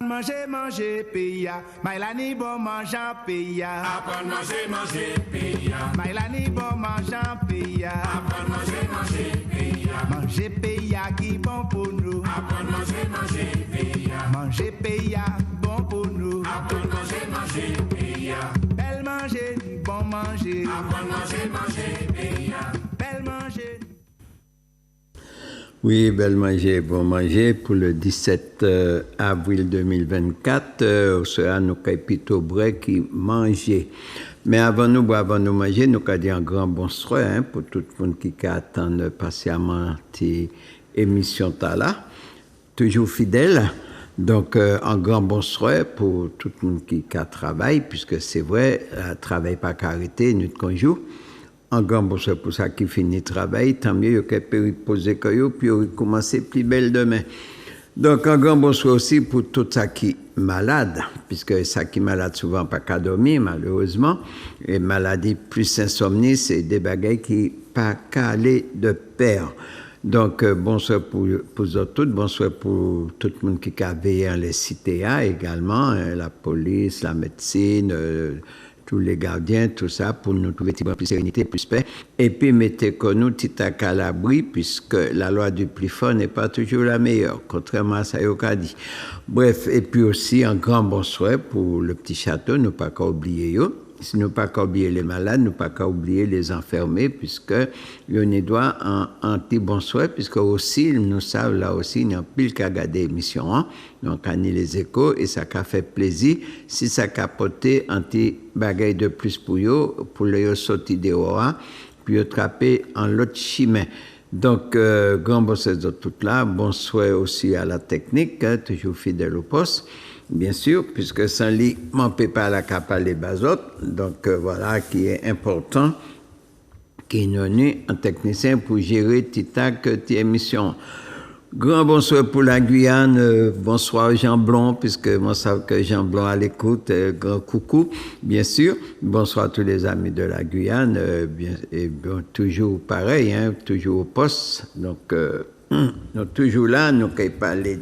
Manger, manger, paya. Mailani bon mangeant, paya. Apprendre manger, manger, paya. Mailani bon mangeant, paya. Apprendre manger, manger, paya. Manger, paya qui bon pour nous. Apprendre manger, manger, paya. Manger, paya bon pour nous. Apprendre manger, manger, paya. Belle manger, bon manger. Apprendre manger, manger, paya. Belle manger. Oui, belle manger, bon manger pour le 17 avril 2024. Sera nous plutôt vrai qui manger. Mais avant nous manger, nous avons dit un grand bonsoir pour tout le monde qui attend patiemment l'émission là, toujours fidèle. Donc, un grand bonsoir pour tout le monde qui travaille, puisque c'est vrai, le travail pas arrêté, nous conjour. Un grand bonsoir pour ça qui finit le travail, tant mieux qu'il peut reposer puis recommencer plus belle demain. Donc, un grand bonsoir aussi pour tout ça qui est malade, puisque ça qui est malade souvent pas qu'à dormir, malheureusement. Et maladie plus insomnie, c'est des bagailles qui pas qu'à aller de pair. Donc, bonsoir pour vous tous, bonsoir pour tout le monde qui a veillé en les cités également, la police, la médecine, tous les gardiens, tout ça, pour nous trouver plus sérénité, plus paix. Et puis, mettez que nous, à l'abri, puisque la loi du plus fort n'est pas toujours la meilleure, contrairement à ça, qu'a dit. Bref, et puis aussi, un grand bonsoir pour le petit château, ne pas oublier yo. Si nous pas oublier les malades, nous pas oublier les enfermés, puisque on doit un petit bonsoir, puisque aussi, nous savons là aussi, il y a pile qu'à regarder l'émission, hein? Donc, on a les échos, et ça a fait plaisir, si ça a apporté un petit bagage de plus pour eux, pour les sortir dehors, puis attraper en l'autre chemin. Donc, grand bonsoir de tout là, bonsoir aussi à la technique, hein, toujours fidèle au poste. Bien sûr, puisque sans lui, on ne peut pas la capable les basotes. Donc, voilà, qui est important, qui est nommé un technicien pour gérer Titac, émission. Grand bonsoir pour la Guyane, bonsoir Jean Blond, puisque moi, je sais que Jean Blond à l'écoute, grand coucou, bien sûr. Bonsoir à tous les amis de la Guyane, toujours pareil, hein, toujours au poste. Donc, nous toujours là, nous pouvons parler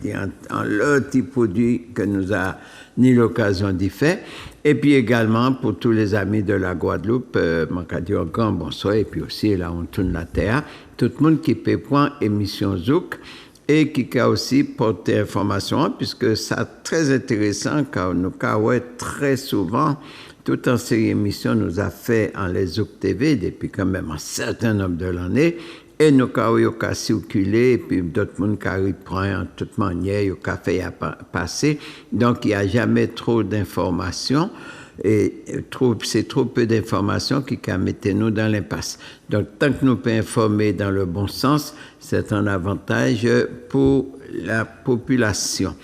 en le petit produit que nous a ni l'occasion d'y faire. Et puis également pour tous les amis de la Guadeloupe, je dis un grand bonsoir. Et puis aussi, là, on tourne la terre. Tout le monde qui peut prendre émission Zouk et qui a aussi porté information, puisque c'est très intéressant, car nous avons très souvent, toute une série d'émissions nous a fait en les Zouk TV depuis quand même un certain nombre de l'année. Et nous avons circulé, et puis d'autres monde qui reprennent en toute manière, ils ont fait passer. Donc, il n'y a jamais trop d'informations, et c'est trop peu d'informations qui mettent nous dans l'impasse. Donc, tant que nous pouvons informer dans le bon sens, c'est un avantage pour la population.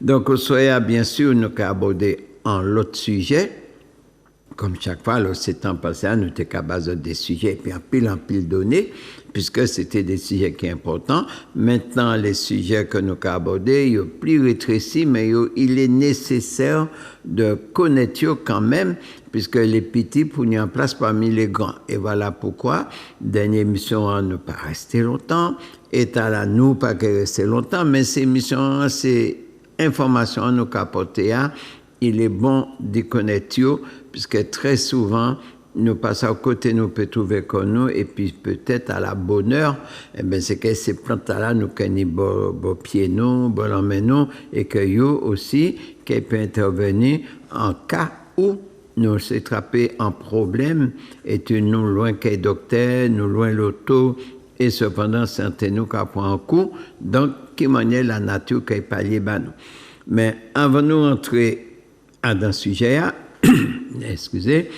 Donc, au soir, bien sûr, nous avons abordé un autre sujet. Comme chaque fois, alors, ces temps passés, nous étions capables de des sujets, et puis en pile données, puisque c'était des sujets qui sont importants. Maintenant, les sujets que nous avons abordés, ils sont plus rétrécis, mais il est nécessaire de connaître quand même, puisque les petits pour nous en place parmi les grands. Et voilà pourquoi, dernière émission, on ne pas rester longtemps, et à la nous pas rester longtemps, mais ces émissions, ces informations nous apportées, il est bon de connaître, puisque très souvent, nous passons à côté, nous peut trouver comme nous, et puis peut-être à la bonne heure, eh bien, c'est que ces plantes-là, nous connaissons beau pied nous, beau l'emmène nous, et que nous aussi, qui peut intervenir en cas où nous s'est attrapé un problème, et nous loin qu'un docteur, nous loin l'auto, et cependant, c'est nous qui prend un coup, donc, qui manière la nature qui est palliée, nous. Mais avant de nous entrer dans ce sujet, excusez,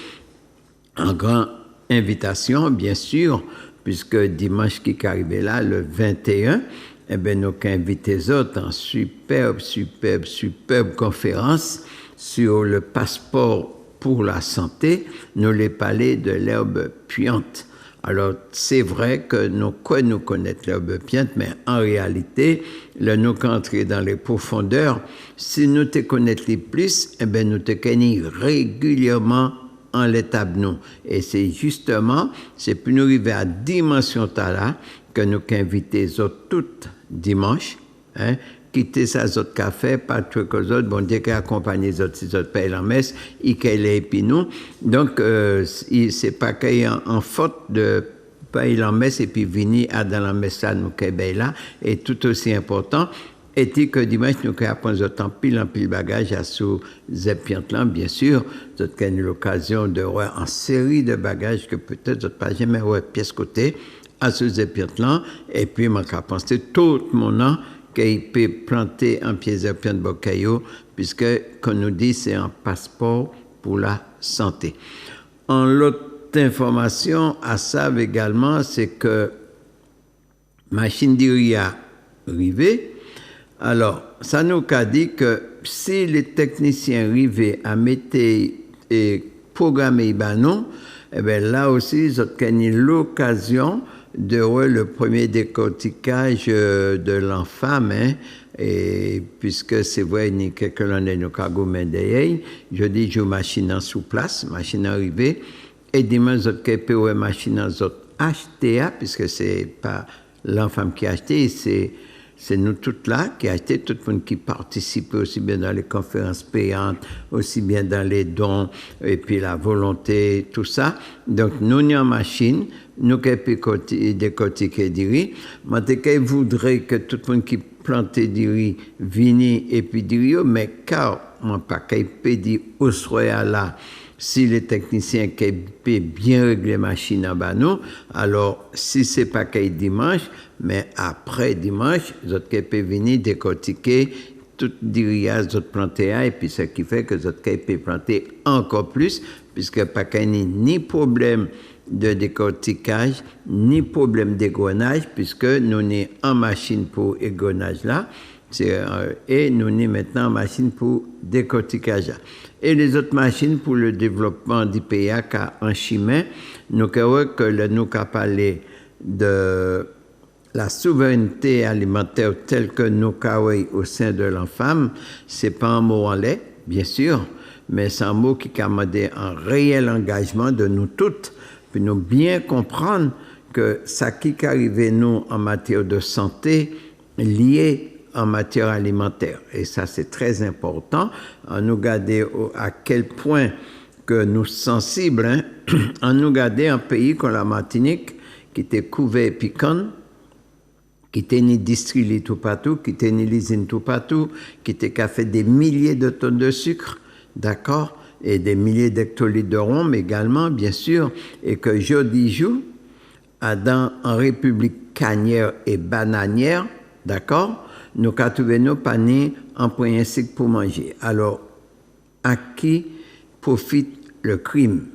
en grande invitation, bien sûr, puisque dimanche qui est arrivé là, le 21, eh bien, nous avons invité les autres en superbe conférence sur le passeport pour la santé. Nous les parler de l'herbe puante. Alors, c'est vrai que nous connaissons l'herbe puante, mais en réalité, nous entrer dans les profondeurs, si nous te connaissons plus, eh bien, nous te connaissons régulièrement en l'état de nous. Et c'est justement, c'est pour nous arriver à dimension là que nous invitons les autres toutes dimanche, hein, quitter ça, autres café, pas de trucs aux autres, bon Dieu qui accompagne les autres, si autres payent la messe, ils qu'elle est puis nous. Donc, c'est pas qu'il y a en faute de payer la messe et puis venir à dans la messe là, nous qui là, et tout aussi important, et que dimanche, nous apprenons en pile bagage à sous Zépiantlan, bien sûr. Nous avons eu l'occasion de voir en série de bagages que peut-être vous pas jamais voir pièce côté à sous Zépiantlan. Et puis, moi, j'ai pensé tout mon nom qu'il peut planter un pied Zépiant de Bocayo, puisque, comme nous dit, c'est un passeport pour la santé. En l'autre information à ça également, c'est que machine d'Iria arrivée. Alors, ça nous a dit que si les techniciens arrivaient à mettre et programmer Ibanon, eh bien là aussi, ils ont gagné l'occasion de voir le premier décortiquage de l'enfant, hein, et puisque c'est vrai, ni quelques l'année nous avons mené, je dis, je machine en sous place, machine arrivée, et dimanche, ils ont machine en acheté, puisque c'est pas l'enfant qui a acheté, c'est nous toutes là qui achetons, tout le monde qui participe aussi bien dans les conférences payantes, aussi bien dans les dons, et puis la volonté, tout ça. Donc, nous, nous en machine, nous qui décortiquer du riz. Moi, je voudrais que tout le monde qui plante du riz vienne et puis du riz, mais car, moi, pas qu'il peut dire, où soit là, si les techniciens qui peuvent bien régler la machine en bas nous, alors si c'est pas qu'il dimanche, mais après dimanche, les autres qui peuvent venir décortiquer tout dirigeage les autres planter et puis ce qui fait que les autres qui peuvent planter encore plus, puisque pas qu'il n'y ait ni problème de décortiquage, ni problème d'égrenage, puisque nous sommes en machine pour égrenage là, et nous sommes maintenant en machine pour décortiquage là. Et les autres machines pour le développement du pays en chemin, nous avons parlé de la souveraineté alimentaire telle que nous avons au sein de l'enfant. Ce n'est pas un mot en lait, bien sûr, mais c'est un mot qui a demandé un réel engagement de nous toutes, puis nous bien comprendre que ça qui arrive nous en matière de santé lié en matière alimentaire. Et ça, c'est très important. En nous garder à quel point que nous sommes sensibles, hein, en nous garder un pays comme la Martinique, qui était couvert piquant, qui était ni distillé tout partout, qui était ni l'usine tout partout, qui était qu'à fait des milliers de tonnes de sucre, d'accord, et des milliers d'hectolitres de rhum également, bien sûr, et que jeudi jour, en République canière et bananière, d'accord, nous avons trouvé nos paniers en point cycle pour manger. Alors, à qui profite le crime?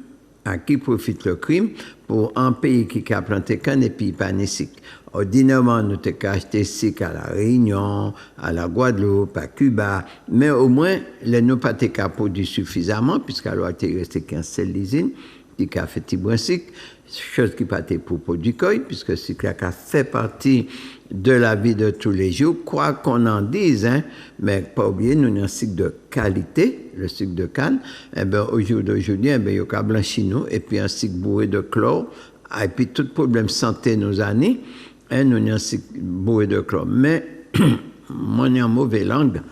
À qui profite le crime pour un pays qui a planté canne et puis pas de cycle? Ordinairement, nous avons acheté cycle à la Réunion, à la Guadeloupe, à Cuba, mais au moins, nous pas produit suffisamment, puisqu'à loi, il resté qu'un seul usine qui a fait Tibouin cycle, chose qui pas pour produit coy, puisque cycle a fait partie de la vie de tous les jours, quoi qu'on en dise, hein, mais pas oublier, nous avons un cycle de qualité, le cycle de canne, et bien au jour d'aujourd'hui, il y a blanchi nous, et puis un cycle bourré de chlore, et puis tout problème santé nous années, hein, nous avons un cycle bourré de chlore. Mais, moi, j'ai en mauvaise langue.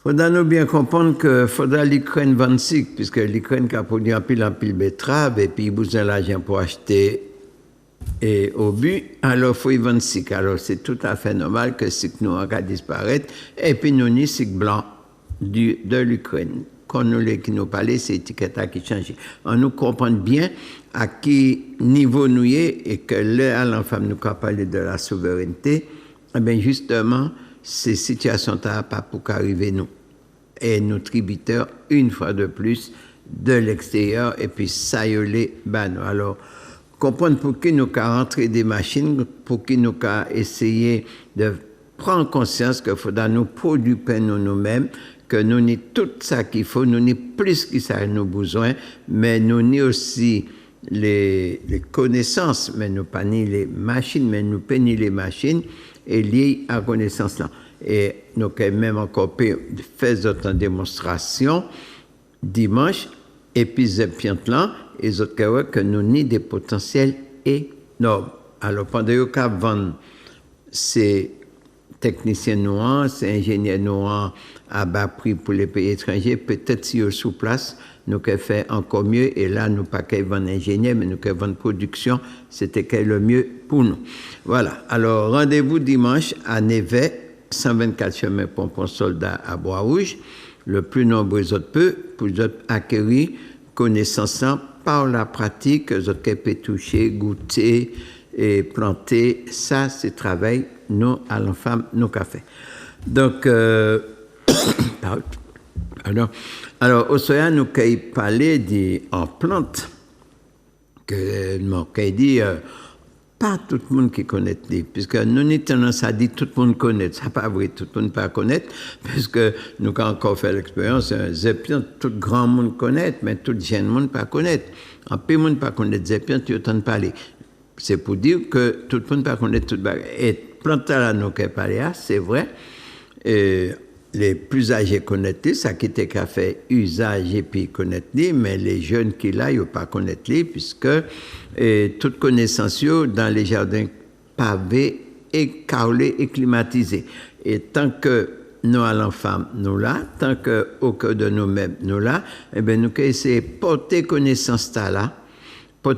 Il faudra nous bien comprendre qu'il faudra l'Ukraine vendre cycle, puisque l'Ukraine a produit un pile betterave, et puis il a besoin d'argent pour acheter et au but, alors il faut y vendre cycle. Alors c'est tout à fait normal que cycle noir va disparaître, et puis nous ni cycle blanc de l'Ukraine. Quand nous qui nous parlait, c'est l'étiquette qui change. On nous comprend bien à quel niveau nous y est, et que là, l'enfant nous a parlé de la souveraineté, eh bien justement, ces situations n'ont pas pour qu'arriver nous. Et nos tributaires, une fois de plus, de l'extérieur, et puis ça y est, alors, comprendre pour qui nous avons rentré des machines, pour qui nous avons essayé de prendre conscience qu'il faut nous produire nous-mêmes, que nous avons tout ça qu'il faut, nous avons plus que ça nous besoin, mais nous avons aussi les connaissances, mais nous pas ni les machines, mais nous pas ni les machines, et liées à la connaissance là. Et nous avons même encore fait d'autres démonstrations dimanche, et puis Zépiantlan, et les autres que nous avons des potentiels énormes. Alors, pendant que vendre ces techniciens noirs, c'est ingénieurs noirs à bas prix pour les pays étrangers. Peut-être si eux sous place, nous qu'elle fait encore mieux. Et là, nous pas qu'elle vend ingénieur, mais nous qu'elle vend production. C'était qu'elle le mieux pour nous. Voilà. Alors, rendez-vous dimanche à Névet, 124 chemin Pompon Soldat à Bois-Rouge. Le plus nombreux autres peu, pour les autres acquérir connaissance par la pratique, les autres qui peuvent toucher, goûter et planter. Ça, c'est travail, nous, à l'enfant, nous qu'a fait. Donc, alors, au soya, nous avons parlé en plantes, que nous avons dit, pas tout le monde qui connaît les, puisque nous avons tendance à dire tout le monde connaît, ça n'est pas vrai, tout le monde ne pas connaître, puisque nous avons encore fait l'expérience, Zépion, tout grand monde connaît, mais tout jeune monde pas connaître. En peu de monde pas connaître Zépion, tu entends parler. C'est pour dire que tout le monde pas connaître tout le monde. Et plantes là, nous avons parlé, c'est vrai. Les plus âgés connaissent, ça qui était qu'à faire usage et puis connaître, mais les jeunes qui là, ils ne pas connaître, puisque toute connaissance dans les jardins pavés et carrelés et climatisés. Et tant que nous, à l'enfant, nous là, tant qu'au cœur de nous-mêmes, nous là, eh bien, nous pouvons essayer de porter connaissance là, pour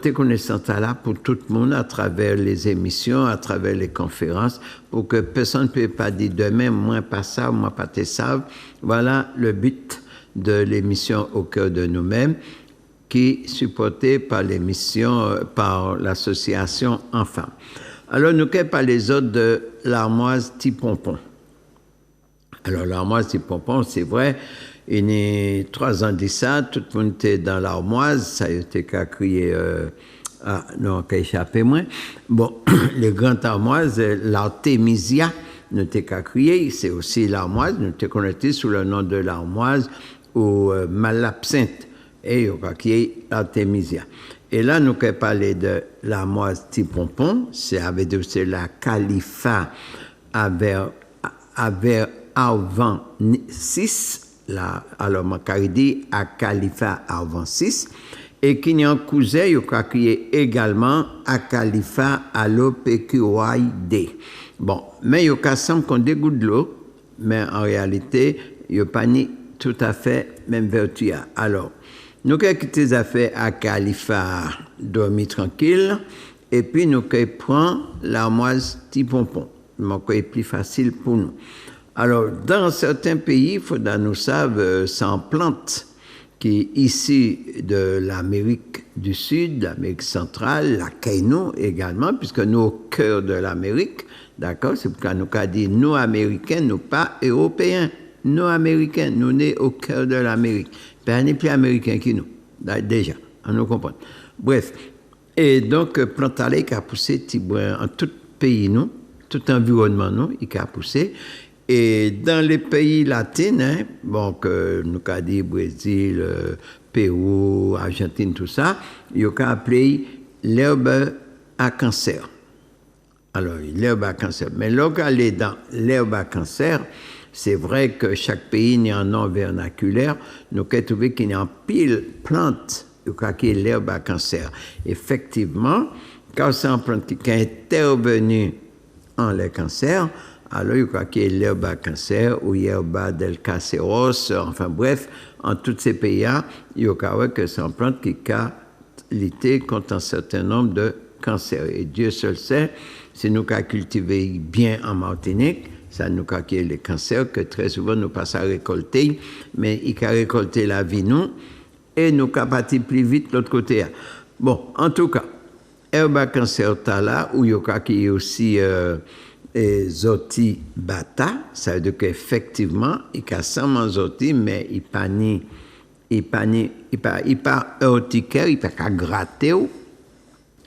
tout le monde à travers les émissions, à travers les conférences, pour que personne ne peut pas dire demain, moi pas ça, moi pas ça. Voilà le but de l'émission Au cœur de nous-mêmes, qui est supportée par l'émission, par l'association Enfants. Alors, nous allons parler les autres de l'armoise Tipompon. Alors, l'armoise Tipompon, c'est vrai, il y a 3 ans de ça, tout le monde était dans l'armoise, ça a été qu'à crier, qu'à échapper moins. Bon, les grandes armoises, l'artémisia, nous était qu'à crier, c'est aussi l'armoise, nous était connecté sous le nom de l'armoise ou malabsinthe, et il y a crié l'artémisia. Et là, nous allons parler de l'armoise Tipompon, c'est la Califa avant 6, alors Macaridi à Califa avant 6, et qui n'y a un cousin, qui est également à Califa à l'OPQYD. Bon, mais il y a semble qu'on dégoûte de l'eau, mais en réalité, il n'y a pas ni tout à fait même vertu. Alors, nous avons quitté les affaires à Califa, dormir tranquille, et puis nous avons pris l'armoise Tipompon. C'est plus facile pour nous. Alors, dans certains pays, il faudra nous savoir, sans plante, qui est issue de l'Amérique du Sud, l'Amérique centrale, la Kenya également, puisque nous, au cœur de l'Amérique, d'accord, c'est pourquoi nous avons dit, nous, Américains, nous pas Européens. Nous, Américains, nous nés au cœur de l'Amérique. Ben, on n'est plus Américains que nous, déjà, on nous comprend. Bref, et donc, plantalé qui a poussé en tout pays, nous, tout environnement, nous, il a poussé. Et dans les pays latins, bon, que nous avons dit Brésil, Pérou, Argentine, tout ça, il a appelé l'herbe à cancer. Alors, l'herbe à cancer. Mais lorsqu'on est dans l'herbe à cancer, c'est vrai que chaque pays a un nom vernaculaire. Nous avons trouvé qu'il y a un pile plante qui est l'herbe à cancer. Effectivement, quand c'est une plante qui est intervenue en le cancer, alors il y a l'herbe à cancer ou l'herbe del caceros, enfin bref, en tous ces pays-là, il y a que c'est une plante qui a lutté contre un certain nombre de cancers. Et Dieu seul sait, si nous avons cultivé bien en Martinique, ça nous a créé les cancers que très souvent nous passons à récolter, mais il a récolté la vie nous, et nous avons parti plus vite de l'autre côté. Bon, en tout cas, herbe à cancer là, où il y a aussi zoti bata, ça veut dire qu'effectivement, il y a seulement zoti, mais il n'est pas urticaire, il n'est pas gratter.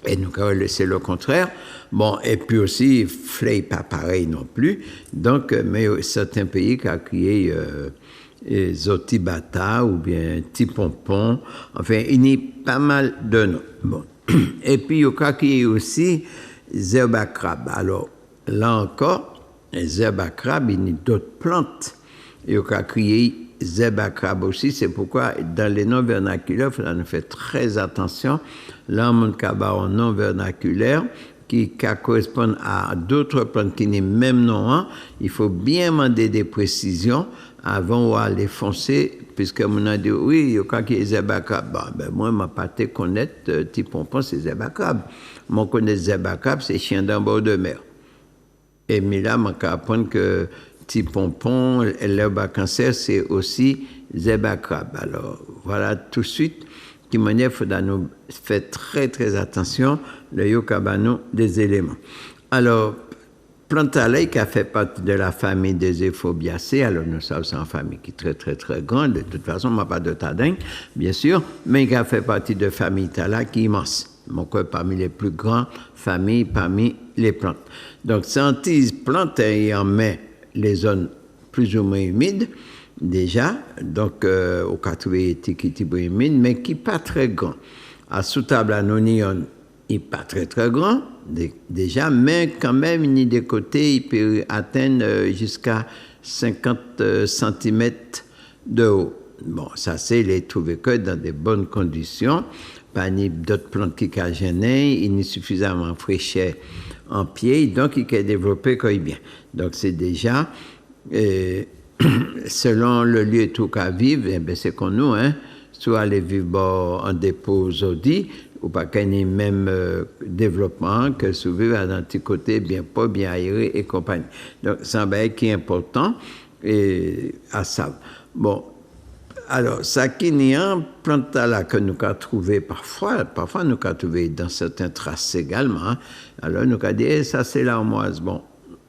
Et nous avons laissé le contraire. Bon, et puis aussi, il n'est pas pareil non plus. Donc, mais certains pays qui ont créé zoti bata ou bien tipompon, enfin, il y a pas mal de noms. Bon. Et puis, il y a créé aussi zerba crabe. Alors, là encore, les herbes à crabe, il y a d'autres plantes. Il y a créé zerba crabe aussi. C'est pourquoi, dans les noms vernaculaires, il faut faire très attention. Là, on a un nom vernaculaire qui correspondent à d'autres plantes qui n'ont même nom, hein, il faut bien demander des précisions avant d'aller foncer, puisque on a dit, oui, quand il y a des herbes à crabe, ben, moi, je ne pas connaître, petit pompon, c'est des herbes à crabe. Moi, je connais des herbes à crabe, c'est chien d'un bord de mer. Et mais là, je vais apprendre que petit pompon, l'herbe à cancer, c'est aussi des herbes à crabe. Alors, voilà, tout de suite, qui manière, il faudra nous faire très, très attention, le yokabano des éléments. Alors, Plantalei, qui a fait partie de la famille des Euphobiacées, alors nous savons que c'est une famille qui est très, très, très grande, de toute façon, on n'a pas de tadin, bien sûr, mais qui a fait partie de la famille Tala, qui est immense. Donc, parmi les plus grandes familles, parmi les plantes. Donc, ces plantes, il en met les zones plus ou moins humides, déjà, donc, au cas où il est humide, mais qui n'est pas très grand. À sous-table, à Nonion, il n'est pas très, très grand, déjà, mais quand même, il y a des côtés, il peut atteindre jusqu'à 50 cm de haut. Bon, ça, c'est les trouver que dans de bonnes conditions. Pas ni d'autres plantes qui sont gênées, il y a suffisamment de fraîcheur en pied, donc il peut développer quand bien. Donc, c'est déjà, selon le lieu et tout qu'à vivre, eh c'est qu'on nous, hein, soit aller vivre en dépôt zodi, ou pas qu'il y ait même développement, que souvent à un petit côté bien pas bien aéré et compagnie. Donc, c'est un bail qui est important et à ça. Bon, alors, ça qui n'est un plante là que nous avons trouvé parfois nous avons trouvé dans certaines traces également. Hein. Alors, nous avons dit, ça c'est l'armoise. Bon,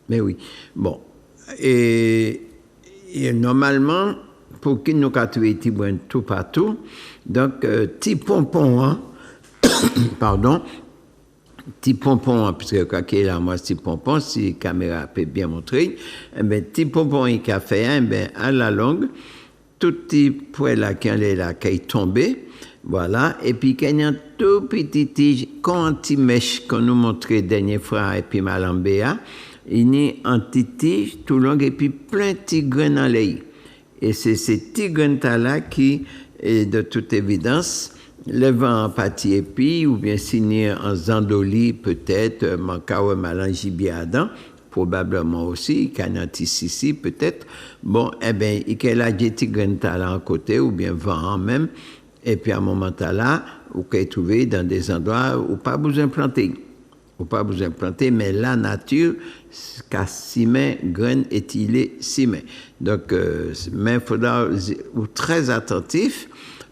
mais oui. Bon, et normalement, pour qu'il nous avons trouvé tout partout, donc, petit pompon, hein, pardon, petit pompon, puisque quand il est là, moi, petit pompon, si la caméra peut bien montrer, eh bien, petit pompon, il a fait un, ben, à la longue, tout petit poil là, qui est là, qui est tombé, voilà, et puis qu'il y a un tout petit tige, comme un petit mèche qu'on nous montrait dernière fois, et puis Malambéa, il y a un petit tige tout long, et puis plein de petits grains dans l'ail. Et c'est ces petits grains-là qui, de toute évidence, le vent en pâtis épi, ou bien signé en zandoli, peut-être, mancawe malangibiadan, probablement aussi, canantisisi, peut-être. Bon, eh bien, il y a des petits grains là en côté, ou bien vent même, et puis à un moment là, vous pouvez trouver dans des endroits où pas besoin de planter. Ou pas besoin de planter, mais la nature, qu'à simé, graines étilées, simé. Donc, mais il faudra être très attentif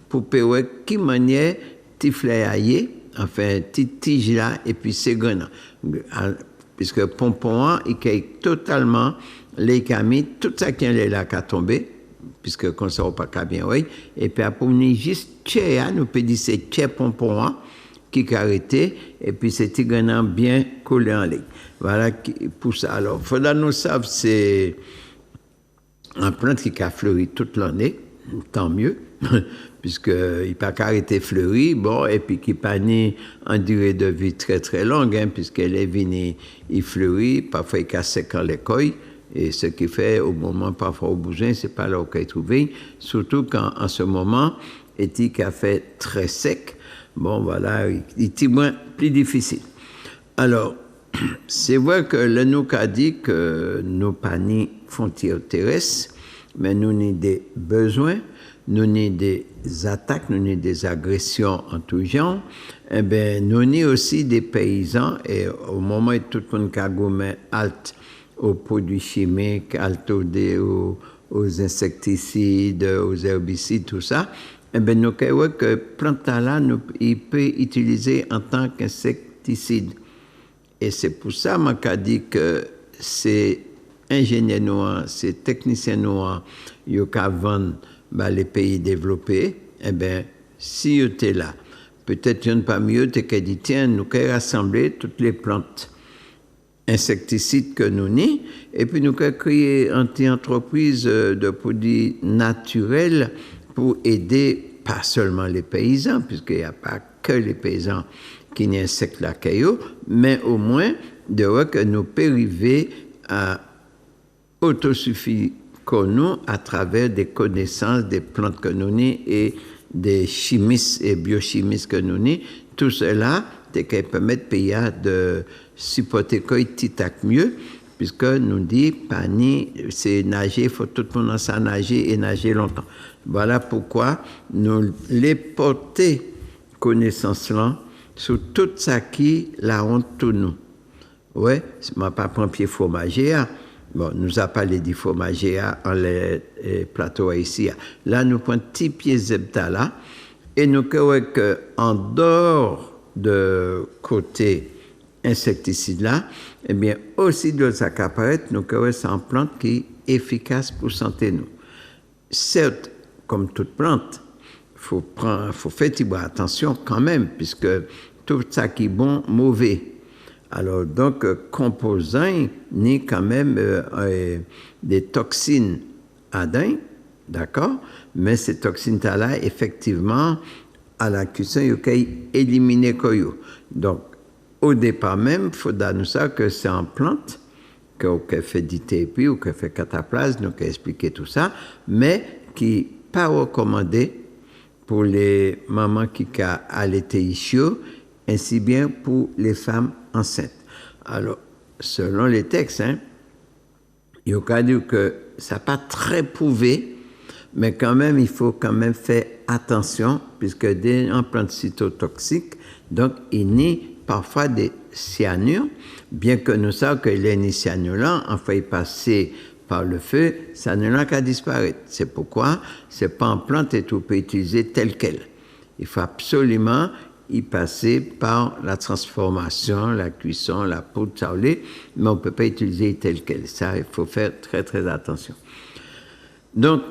pour pouvoir qui manière tifler enfin, petite tige là, et puis ces graines. Puisque pompon, il est totalement les camis, tout ça qui est là qui a tombé, puisque comme ça, on pas qu'à bien, oui. Et puis après, on est juste tchè, nous peut dire c'est tchè pompon qui est arrêté, et puis c'est petit grain bien collé en ligne. Voilà pour ça. Alors, il faudra nous savoir, c'est un plante qui a fleuri toute l'année, tant mieux, puisqu'il n'a pas arrêté fleuri, bon, et puis qui n'a pas ni en durée de vie très très longue, hein, puisqu'elle est venue, il fleurit, parfois il casse quand l'écueil, et ce qui fait au moment, parfois au bousin, c'est pas là où il est trouvé, surtout quand en ce moment, il a fait très sec, bon voilà, il est moins plus difficile. Alors, c'est vrai que le nous a dit que nous pas ni frontières terrestres, mais nous avons des besoins, nous avons des attaques, nous avons des agressions en tout genre. Eh bien, nous avons aussi des paysans, et au moment où tout le monde a gommé halte aux produits chimiques, halte aux insecticides, aux herbicides, tout ça, eh bien, nous avons que plante là, il peut utiliser en tant qu'insecticide. Et c'est pour ça que je dis que ces ingénieurs noirs, ces techniciens noirs, ils vendent les pays développés, eh bien, si ils étaient là, peut-être une parmi eux, qui dit, tiens, nous allons rassembler toutes les plantes insecticides que nous avons, et puis nous allons créer une entreprise de produits naturels pour aider pas seulement les paysans, puisqu'il n'y a pas que les paysans qui n'y insectent la caillou, mais au moins de voir que nous pouvons arriver à autosuffire nous à travers des connaissances des plantes que nous avons et des chimistes et biochimistes que nous avons. Tout cela, c'est qui permet de supporter quoi petit mieux, puisque nous dit, pani, c'est nager, il faut tout le monde en nager et nager longtemps. Voilà pourquoi nous les porter connaissance là sur tout ça qui la honte tout nous. Ouais, m'a pas prend pied fromager. Bon, nous a parlé du fromager en les plateaux ici. Là, nous prenons petit pied zebta là et nous croyons que en dehors de côté insecticide là, eh bien aussi de ça qu'apparaît, nous croyons c'est une plante qui est efficace pour santé nous. Certes, comme toute plante, faut faire attention quand même, puisque tout ça qui est bon, mauvais. Alors, donc, composants, ni quand même des toxines adin, d'accord? Mais ces toxines-là, effectivement, à la cuisson, il faut éliminer koyo. Donc, au départ même, il faut nous savoir que c'est en plante, qu'on fait du thé, ou qu'on fait cataplasme, nous qu'on expliquer tout ça, mais qui pas recommandé pour les mamans qui ont allaité ischio, ainsi bien pour les femmes enceintes. Alors, selon les textes, il y a dit que ça n'a pas très prouvé, mais quand même, il faut quand même faire attention, puisque des plantes cytotoxiques, donc il naît parfois des cyanures, bien que nous sachions que les cyanures-là, en fait passer par le feu, ça ne n'a qu'à disparaître. C'est pourquoi ce n'est pas en plante et tout peut utiliser tel quel. Il faut absolument y passer par la transformation, la cuisson, la poudre sablée, mais on ne peut pas utiliser tel quel. Ça, il faut faire très très attention. Donc,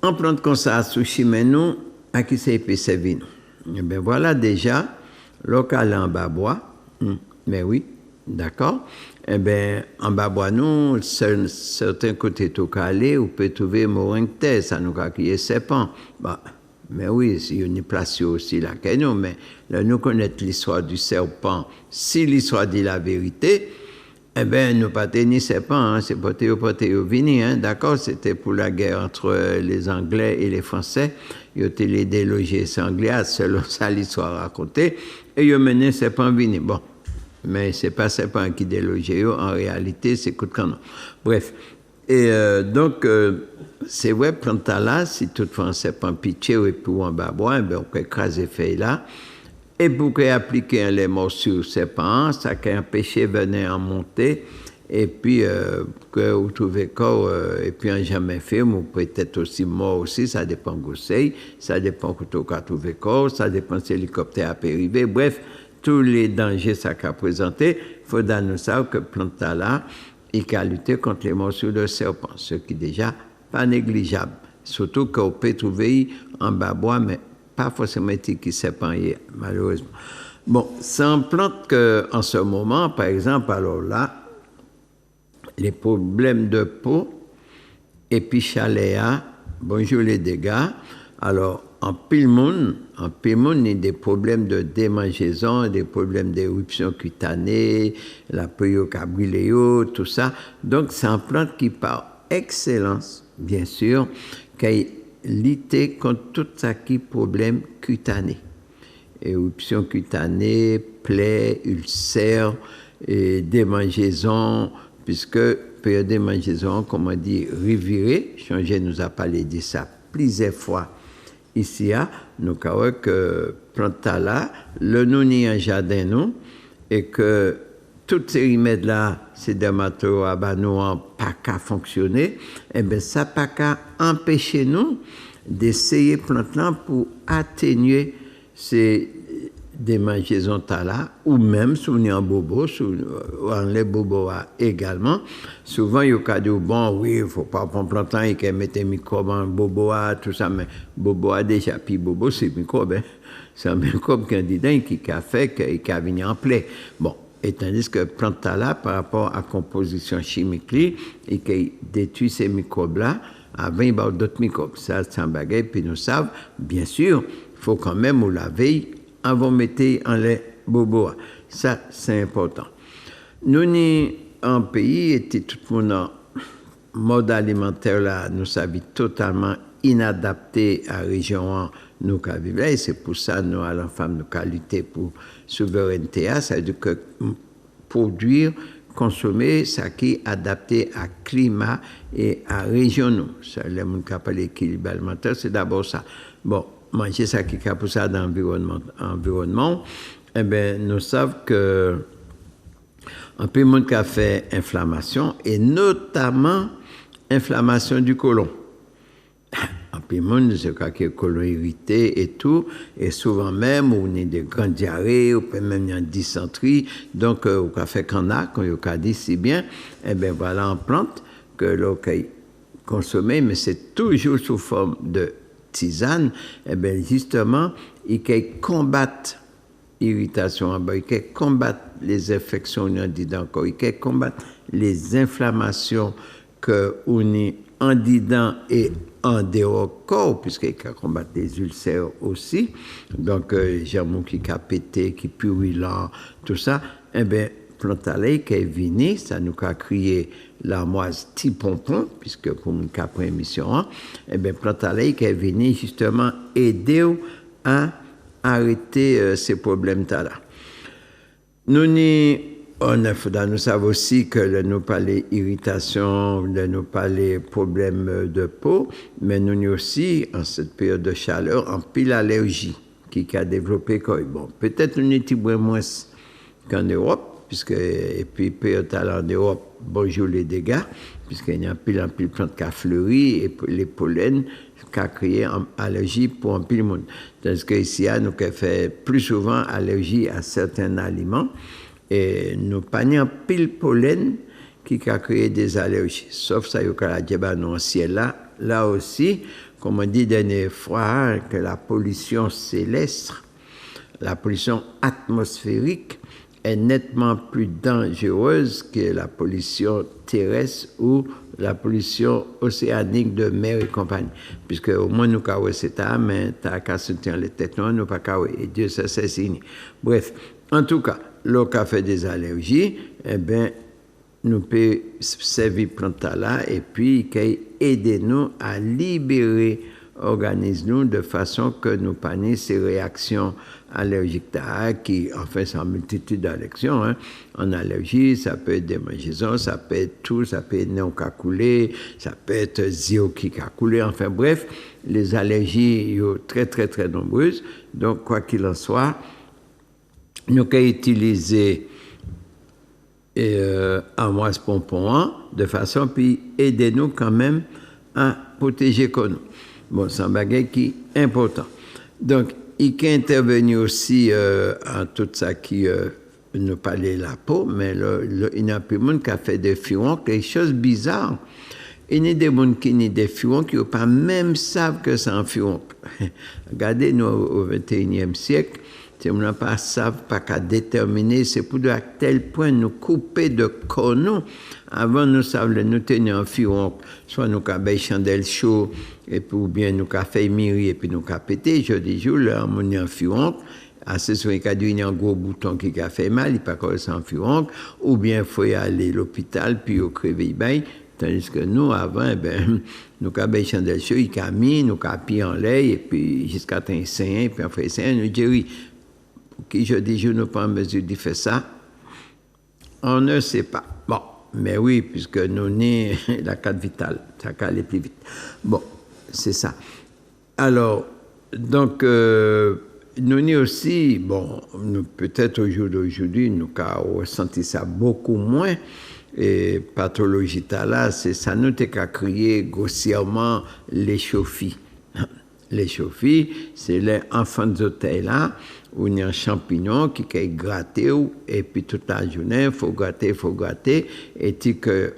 en plante comme ça, sushi, mais nous, à qui ça peut servir nous? Eh bien voilà déjà, local en bas bois, mais oui, d'accord. Eh bien, en bas bois, nous, certains côtés tout calé, on peut trouver moringue, ça nous a qui est serpent. Bah, mais oui, il y a une place aussi là que nous, mais là, nous connaissons l'histoire du serpent. Si l'histoire dit la vérité, eh bien, nous pas ni serpent, c'est poté au vini, d'accord, c'était pour la guerre entre les Anglais et les Français. Ils ont les délogés anglais, selon ça l'histoire racontée, et ils ont mené serpent vini. Bon. Mais ce n'est pas serpent qui délogé, en réalité, c'est coup de canon. Bref. Et donc, c'est vrai, plante là, si toutefois un serpent pitché ou pour un babois, ben, on peut écraser feuille là. Et pour appliquer les morceaux au serpent, ça peut empêcher de venir en monter. Et puis, que vous trouvez corps, et puis un jamais fait, ou peut-être aussi mort aussi, ça dépend de conseil, ça dépend de vous trouvez corps, ça dépend si l'hélicoptère a pu arriver. Bref, tous les dangers ça qu'a présenté, il faut nous savoir que plante là, il a lutter contre les morsures de serpent, ce qui est déjà pas négligeable. Surtout qu'on peut trouver en bas bois, mais pas forcément qui serpent, malheureusement. Bon, c'est une plante qu'en ce moment, par exemple, alors là, les problèmes de peau, et puis chaléa, bonjour les dégâts, alors, en pile monde, il y a des problèmes de démangeaison, des problèmes d'éruption cutanée, la peau cabrilléo, tout ça. Donc, c'est une plante qui, par excellence, bien sûr, qui a lutté contre tout ça qui est problème cutané. Éruption cutanée, plaies, ulcères, et démangeaison, puisque période de démangeaison, comme on dit, revirée, changer nous a parlé de ça plusieurs fois. Ici, nous avons que plante là, le nous ni un jardin nous, et que toutes ces remèdes là, ces dermatos nous n'ont pas qu'à fonctionner, et bien ça pas qu'à empêcher nous d'essayer plante là pour atténuer ces démangeaisons là, ou même si on est en bobo, on les bobos également. Souvent, il y a des bon, oui, il ne faut pas prendre plante et qu'elle mette des microbes en bobo, tout ça, mais bobo a déjà, puis bobo, c'est microbe, c'est un microbe candidat qui a fait, qui a venu en plaie. Bon, et tandis que plante là, par rapport à la composition chimique, et qui détruit ces microbes-là, avant, il y a d'autres microbes. Ça, c'est un bagage, puis nous savons, bien sûr, il faut quand même, on la veille, avant de mettre en les bobos. Ça, c'est important. Nous, en pays, et tout le monde en mode alimentaire, là, nous sommes totalement inadaptés à la région où nous vivons. Et c'est pour ça que nous, à la femme, nous avons lutté pour souveraineté. Ça veut dire que produire, consommer, ça qui est adapté à climat et à région. Ça, les gens qui appellent l'équilibre alimentaire, c'est d'abord ça. Bon, manger ça qui est pour ça dans l'environnement, eh bien, nous savons que un peu de monde qui a fait inflammation, et notamment inflammation du côlon. Un peu de monde, c'est quand il y a le côlon irrité et tout, et souvent même, on a des grandes diarrhées, ou peut même y a une dysenterie, donc on a fait qu'on a, quand on a dit si bien, eh bien voilà en plante que l'on peut consommer, mais c'est toujours sous forme de tisane, eh bien justement, il peut combattre l'irritation en bas, il peut combattre les infections, on a dit encore, il peut combattre les inflammations que on est en dedans et en dehors corps, puisqu'il peut combattre les ulcères aussi. Donc, jamon qui a pété, qui purulent, tout ça, eh bien, plantalé qui est venu, ça nous a créé l'armoise petit pompon, puisque pour une capre émission, eh bien, plantalé qui est venu justement aider à arrêter ces problèmes-là. Nous savons aussi que nous parlons irritation, nous parlons problèmes de peau, mais nous avons aussi, en cette période de chaleur, un pile allergie qui a développé. Bon, peut-être nous sommes moins qu'en Europe, puisque, et puis période en Europe, bonjour les dégâts, puisqu'il y a un pile de plantes qui a fleuri et les pollens qui a créé une allergie pour un pile de monde. Tandis qu'ici, nous avons fait plus souvent allergie à certains aliments. Et nous panions pile pollen qui a créé des allergies. Sauf ça, il y a dans le ciel là aussi, comme on dit dernière fois, que la pollution céleste, la pollution atmosphérique est nettement plus dangereuse que la pollution terrestre ou la pollution océanique de mer et compagnie. Puisque au moins nous avons cet âme, mais tu as qu'à soutenir les têtes, nous pas qu'à et Dieu ça c'est signé. Bref, en tout cas, l'eau qui a fait des allergies, eh bien, nous pouvons servir plante là et puis aider nous à libérer l'organisme de façon que nous pas ces réactions allergiques qui, enfin, c'est une multitude d'allergies. Hein. En allergie, ça peut être démangeaisons, ça peut être tout, ça peut être néon qui a coulé, ça peut être zio qui a coulé. Enfin bref, les allergies sont très, très, très nombreuses. Donc, quoi qu'il en soit, nous avons utilisé armoise pompon de façon puis aider nous quand même à protéger nous. Bon, c'est un bagage qui est important. Donc, il peut intervenir aussi en tout ça qui nous parlait la peau, mais il y a plus de monde qui a fait des furons, quelque chose de bizarre. Il y a des gens qui ont des furons qui n'ont pas même savent que c'est un furon. Regardez, nous, au XXIe siècle, si on n'a pas savent, pas qu'à déterminer, c'est pour à tel point nous couper de corps. Avant, nous savions nous tenir un furon, soit nous avons chandelle chaud, et puis, ou bien nous avons fait miri, et puis nous avons pété. Je dis, là, on a un furon. C'est sûr qu'il y a un gros bouton qui a fait mal, il n'y a pas encore un furon. Ou bien, il faut y aller à l'hôpital, puis au crever bain. Tandis que nous, avant, nous avons chandelle chaud, il a mis, nous avons pied en lait, et puis jusqu'à un sein, puis après sein, nous disons, qui je dis, je ne pas en mesure de faire ça, on ne sait pas. Bon, mais oui, puisque nous sommes la carte vitale, ça va aller plus vite. Bon, c'est ça. Alors, donc, nous sommes aussi, bon, peut-être au jour d'aujourd'hui, nous avons ressenti ça beaucoup moins, et pathologie là, c'est ça nous a créé grossièrement l'échauffie. L'échauffie, c'est les enfants d'hôtel là, où il y a un champignon qui est gratté, et puis toute la journée, il faut gratter, et puis que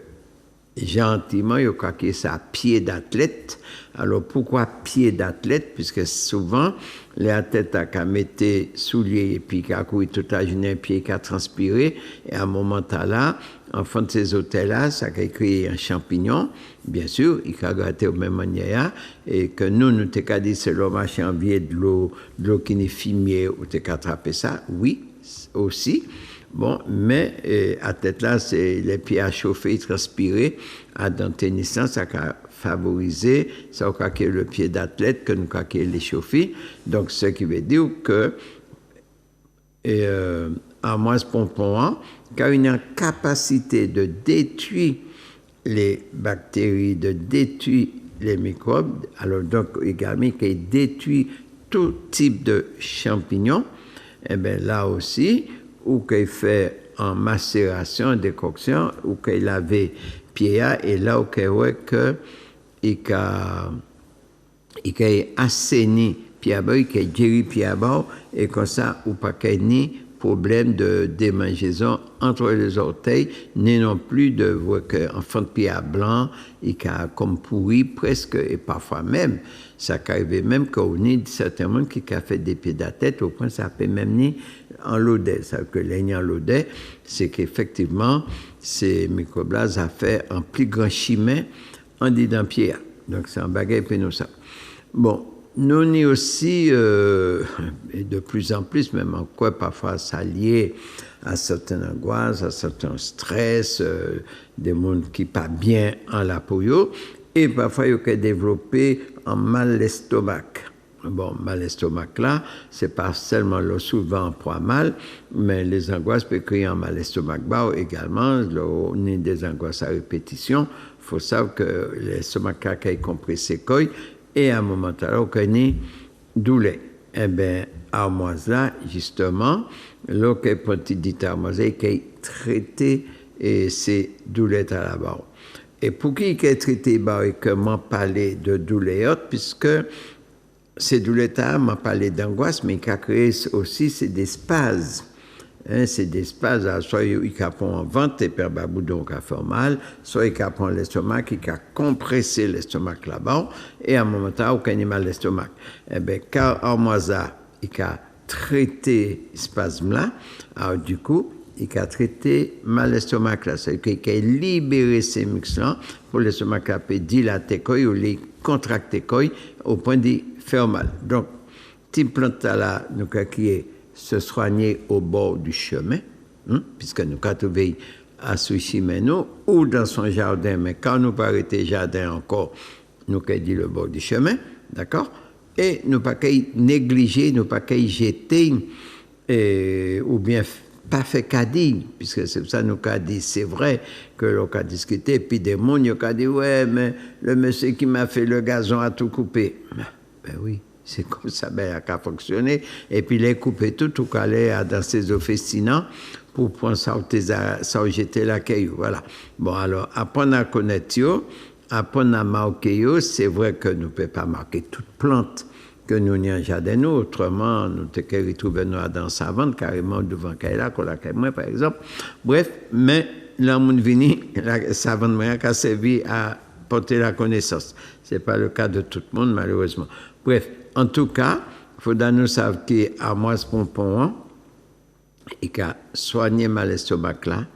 gentiment, il y a ça pied d'athlète. Alors pourquoi pied d'athlète? Puisque souvent, les athlètes ont mis souliers et puis qui ont couru toute la journée, pied qui a transpiré, et à un moment là, en fond de ces hôtels-là, ça a créé un champignon, bien sûr, il a gratté de la même manière, et que nous t'avons dit c'est le machin envié de l'eau qui est fumier, ou t'as attrapé ça, oui, aussi. Bon, mais à tête là, c'est les pieds à chauffer, transpirer, à dans tennisant, ça a favorisé, ça a créé le pied d'athlète que nous avons l'échauffé. Donc, ce qui veut dire que armoise pompon, car il a une capacité de détruire les bactéries, de détruire les microbes, alors donc également qui détruit tout type de champignons, et bien là aussi, ou qu'il fait en macération, en décoction, ou qu'il avait pied et là où qu'il voit que il a assaini pied à bas, il a guéri pied à bas, et comme ça, ou pas qu'il ni problème de démangeaison entre les orteils, ni non plus de voir qu'un enfant de pied à blanc, il a comme pourri presque, et parfois même, ça arrive même qu'on ait certains monde qui a fait des pieds de la tête, au point ça peut même ni en l'odeur. Ça veut dire que l'aignant l'odeur, c'est qu'effectivement, ces microbes-là, ça fait un plus grand chemin en dedans pied. Donc c'est un bagage pénosa. Bon, nous avons aussi, et de plus en plus, même en quoi parfois ça lié à certaines angoisses, à certains stress, des mondes qui pas bien en la peau, et parfois il y a développé un mal d'estomac. Bon, mal d'estomac là, c'est pas seulement le souvent pour mal, mais les angoisses peuvent créer un mal d'estomac bas également, on a des angoisses à répétition. Il faut savoir que l'estomac est compressé, et à un moment donné, on connaît douleur. Eh bien, armoise là, justement, là, qu'on peut dire armoise, qui est traité ces douleurs à la barre. Et pour qui est traité et que m'en parler de douleurs, puisque ces douleurs m'en parler d'angoisse, mais qui a créé aussi c'est des spasmes. Hein, c'est des spasmes, soit il capon en ventre, et puis baboudon qui a fait mal, soit il capon l'estomac, qui a compressé l'estomac là-bas, et à un moment donné, aucun mal l'estomac. Eh bien, quand Armoisa, il a traité spasme-là, alors du coup, il a traité mal l'estomac là, c'est-à-dire qu'il a libéré ces mix-là pour l'estomac qui a pu dilater ou les contracter au point de faire mal. Donc, type plante là, nous qui est se soigner au bord du chemin, puisque nous avons trouvé à ce chemin ou dans son jardin, mais quand nous pas arrêter jardin encore, nous avons dit le bord du chemin, d'accord? Et nous pas négliger, nous pas jeter, ou bien pas fait caddie, puisque c'est ça nous avons dit, c'est vrai que l'on a discuté, puis des gens nous ont dit, ouais, mais le monsieur qui m'a fait le gazon a tout coupé. Ben oui. C'est comme ça ben, a fonctionné. Et puis, il a coupé tout calé dans ses officinants pour prendre ça jeter la caillou. Voilà. Bon, alors, apprendre à connaître, apprendre à marquer, c'est vrai que nous ne pouvons pas marquer toute plante que nous n'y avons jardin, nous. Autrement, nous te retrouver dans savante, carrément devant Kaila, qu'on la moi, par exemple. Bref, mais là, mon vini, la savante moyen qui a servi à porter la connaissance. Ce n'est pas le cas de tout le monde, malheureusement. Bref, en tout cas, il faut nous savoir qu'Armoise pompon, il a soigné mal l'estomac là,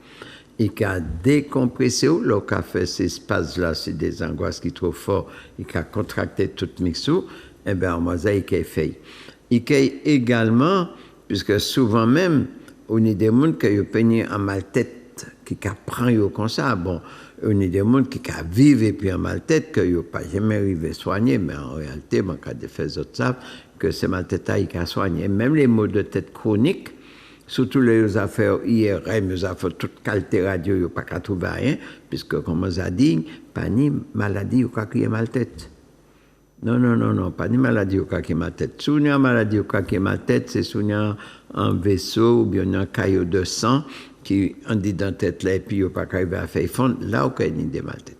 il a décompressé, là, il a fait ces espaces-là, c'est des angoisses qui sont trop fortes, il a contracté tout mixou, et bien Armoise, il a fait. Il a également, puisque souvent même, on a des gens qui ont peigné en mal-tête, qui prennent comme ça, bon, on a des gens qui vivent et puis en mal-tête, qui n'ont pas jamais arrivé à soigner, mais en réalité, bon, quand des faits autres savent que c'est mal-tête qui a soigné. Même les maux de tête chroniques, surtout les affaires IRM, les affaires toute qualité radio, il n'y a pas qu'à trouver rien, puisque, comme on a dit, pas ni maladie ou qui est mal-tête. Non, pas ni maladie ou qui est mal-tête. Si on a une maladie ou qui est mal-tête, c'est si on a un vaisseau ou bien un caillot de sang, qui en dit dans la tête là, et puis il n'y a pas qu'arriver à faire fondre, là où il y a des mal-têtes.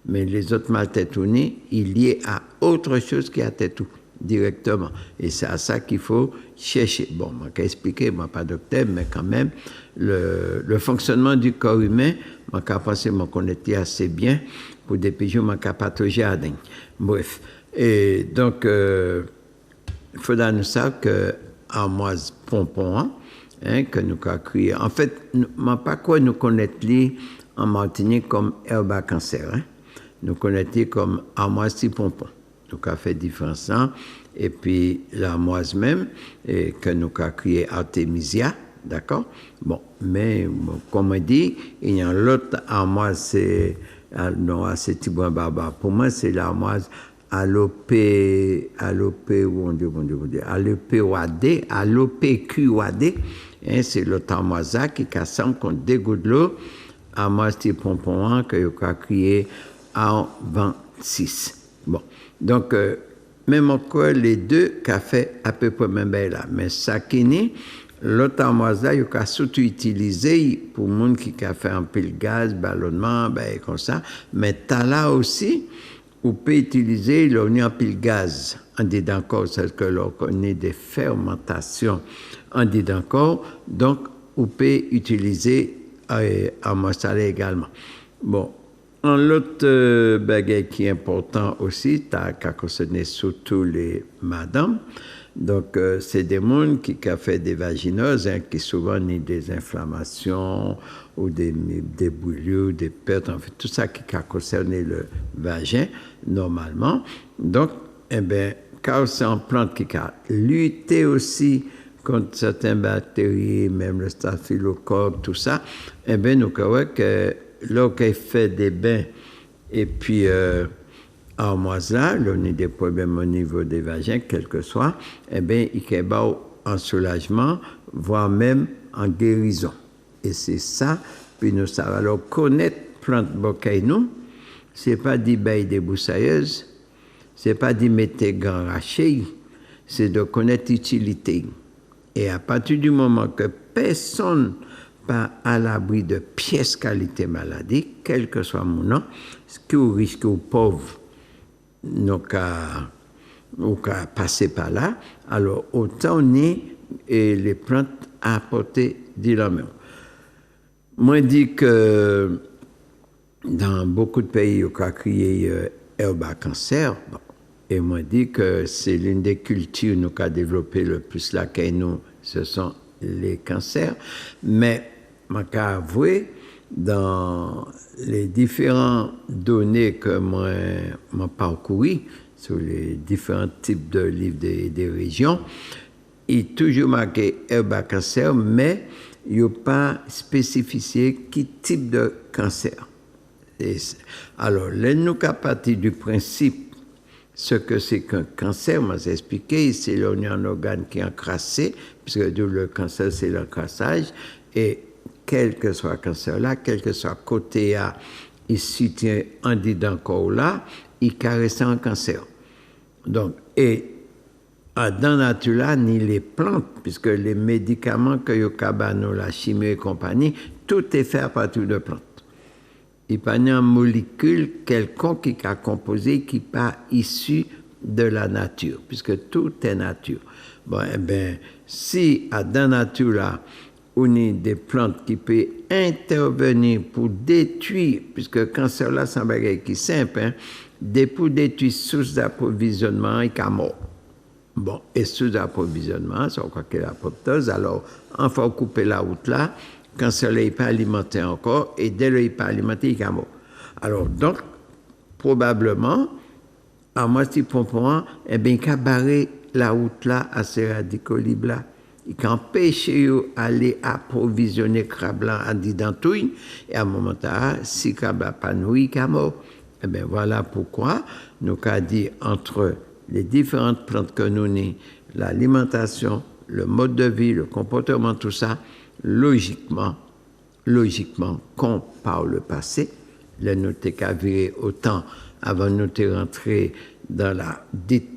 Mais les autres mal-têtes, il est lié à autre chose qui a tête tout, directement. Et c'est à ça qu'il faut chercher. Bon, je ne vais pas expliquer, moi pas docteur, mais quand même, le fonctionnement du corps humain, je vais penser que je connais assez bien pour des pigeons, je ne vais pas au jardin. Bref. Et donc, il faudra nous savoir que Armoise pompon, que nous avons créé. En fait, pas quoi nous connaître en Martinique comme herbe à cancer. Nous connaître comme armoise pompon. Nous avons fait différence. Et puis l'armoise même, que nous avons créé Artemisia, d'accord? Bon, mais comme on dit, il y a l'autre armoise, c'est non, c'est Tibouin Baba. Pour moi, c'est l'armoise à l'OPQAD, à l'OPQAD, hein, c'est l'Otamoisa qui cassam contre des gouttes de l'eau, à moi, c'est pompon que je a créé en 26. Bon, donc, même encore les deux qui a fait à peu près même là. Mais ça qui est, l'Otamoisa, il a surtout utilisé pour les gens qui a fait un peu de gaz, ballonnement, ben, comme ça. Mais tu as là aussi, on peut utiliser un peu de gaz. On dit encore, c'est que l'on connaît des fermentations. On dit encore, donc, on peut utiliser en massalé également. Bon, un autre bagage qui est important aussi, qui concerne surtout les madames. Donc, c'est des gens qui ont fait des vaginoses, hein, qui souvent ont des inflammations ou des bouillures, des pertes, en fait, tout ça qui a concerné le vagin, normalement. Donc, eh bien, quand c'est une plante qui a lutté aussi contre certaines bactéries, même le staphylocoque, tout ça, eh bien, nous croyons que lorsqu'on fait des bains, et puis, en moisa, là, on a des problèmes au niveau des vagins, quel que soit, eh bien, il y a un soulagement, voire même en guérison. Et c'est ça, puis nous savons. Alors, connaître plante bokay nous, c'est pas d'y bailler des boussailleuses, c'est pas d'y mettre des gants rachés, c'est de connaître l'utilité. Et à partir du moment que personne pas à l'abri de pièces qualité maladie, quel que soit mon nom, ce qui est risque ou pauvre, nous qu'à passer par là, alors autant on est et les plantes à apporter de la main. Moi, je dis que dans beaucoup de pays, on a créé herbe à cancer. Bon, et moi, je dis que c'est l'une des cultures nous avons développé le plus là que nous, ce sont les cancers. Mais, je peux avouer, dans les différentes données que moi j'ai parcourues sur les différents types de livres des régions, il est toujours marqué herbe à cancer, mais il n'y a pas spécifié quel type de cancer. Alors, là, nous à partir du principe ce que c'est qu'un cancer, moi j'ai expliqué, c'est un organe qui est encrassé, puisque le cancer c'est l'encrassage, et quel que soit le cancer là, quel que soit le côté A, il se tient en dedans corps là, il caresse un cancer. Donc, et dans la nature là, ni les plantes, puisque les médicaments que yo cabano, la chimie et compagnie, tout est fait à partir de plantes. Il n'y a pas une molécule quelconque qui a composé qui n'est pas issue de la nature, puisque tout est nature. Bon, eh bien, si dans la nature là, on a des plantes qui peuvent intervenir pour détruire, puisque le cancer là, c'est un bagage qui est simple, hein, pour détruire source d'approvisionnement et qu'à mort. Bon, et source d'approvisionnement, c'est quoi que l'apoptose, alors, enfin, couper la route là, quand le soleil n'est pas alimenté encore, et dès qu'il n'est pas alimenté, il est mort. Alors, donc, probablement, à moitié pompon, eh bien, il a barré la route là à ces radicaux libres là. Il empêche d'aller approvisionner le crabe blanc à didantouille, et à un moment là, si le crabe n'a pas nourri, il est mort. Eh bien, voilà pourquoi nous avons dit entre les différentes plantes que nous avons, l'alimentation, le mode de vie, le comportement, tout ça, logiquement, comme par le passé, le nous qu'à virer autant avant de nous rentrer dans la dite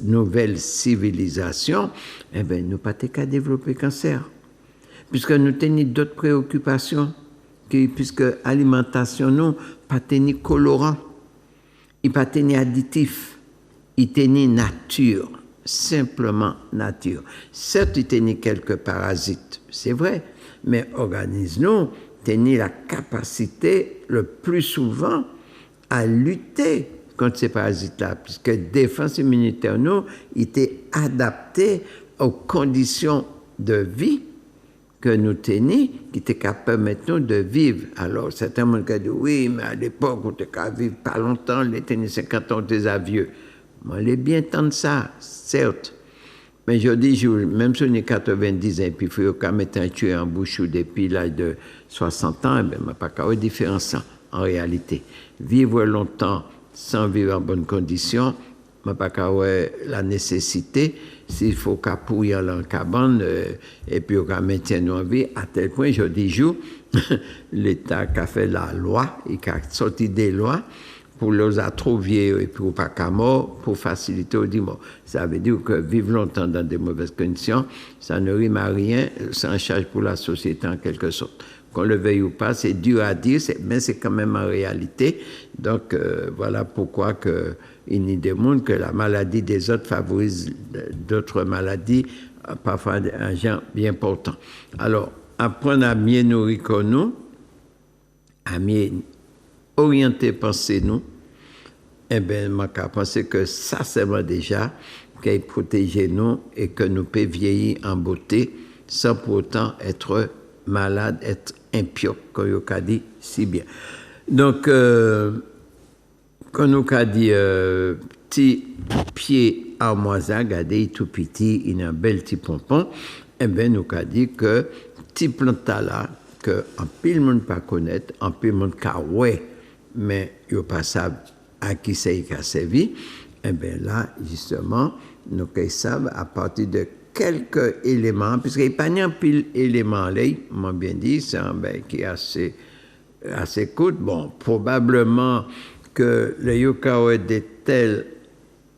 nouvelle civilisation, eh bien, nous pas qu'à développer cancer. Puisque nous tenons d'autres préoccupations, puisque l'alimentation, nous, pas tenir colorant, il pas tenir additif, il tenir nature, simplement nature. Certes, il tenir quelques parasites, c'est vrai, mais organisme-nous tenir la capacité, le plus souvent, à lutter contre ces parasites-là, puisque la défense immunitaire, nous, était adaptée aux conditions de vie que nous tenions, qui étaient capables maintenant de vivre. Alors, certains m'ont dit, oui, mais à l'époque, on était capable de vivre pas longtemps, les tenus 50 ans des avieux. Moi, il est bien temps de ça, certes. Mais je dis, même si on est 90 ans, et puis il faut qu'on mette un tueur en bouche depuis l'âge de 60 ans, il n'y a pas qu'à différence en réalité. Vivre longtemps sans vivre en bonnes conditions, m'a pas qu'à ouais la nécessité s'il faut qu'à pourrir dans la cabane et puis qu'on maintient nous en vie à tel point je dis jour l'État qui a fait la loi et qui a sorti des lois pour les atrouver et pour pas qu'à mort pour faciliter au dimanche. Ça veut dire que vivre longtemps dans de mauvaises conditions, ça ne rime à rien, c'est un charge pour la société en quelque sorte. Qu'on le veuille ou pas, c'est dur à dire, mais c'est quand même en réalité. Donc, voilà pourquoi il y a des mondes que la maladie des autres favorise d'autres maladies, parfois un genre bien important. Alors, apprendre à mieux nourrir que nous, à mieux orienter penser nous, eh bien, je pense que ça, c'est déjà qu'il protéger nous et que nous pouvons vieillir en beauté sans pour autant être malade, être impio, comme on a dit si bien. Donc, quand on a dit petit pied armoisé, regardez, tout petit, il a un bel petit pompon, eh bien, nous a dit que petit planta là, que en pile monde pas connaître, en pile monde ka ouais, mais yo pas savent à qui c'est qui a servi, eh bien là, justement, nous savons à partir de quelques éléments, puisqu'il n'y a pas un pile élément là, m'a bien dit, c'est un ben qui est assez court. Bon, probablement que le yoka a des telles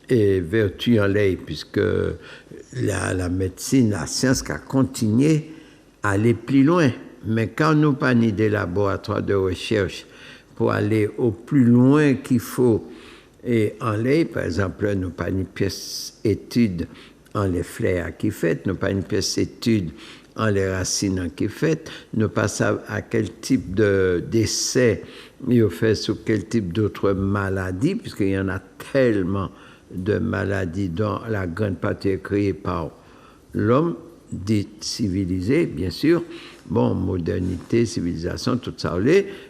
vertus en l'air, puisque la médecine, la science qui a continué à aller plus loin. Mais quand nous pas ni des laboratoires de recherche pour aller au plus loin qu'il faut, et en l'air, par exemple, nous pas ni pièce étude en les fleurs qui fait, nous pas une pièce étude en les racines qui fait, nous pas savons à quel type d'essai il fait sur quel type d'autres maladies, puisqu'il y en a tellement de maladies dont la grande partie est créée par l'homme, dit civilisé, bien sûr. Bon, modernité, civilisation, tout ça.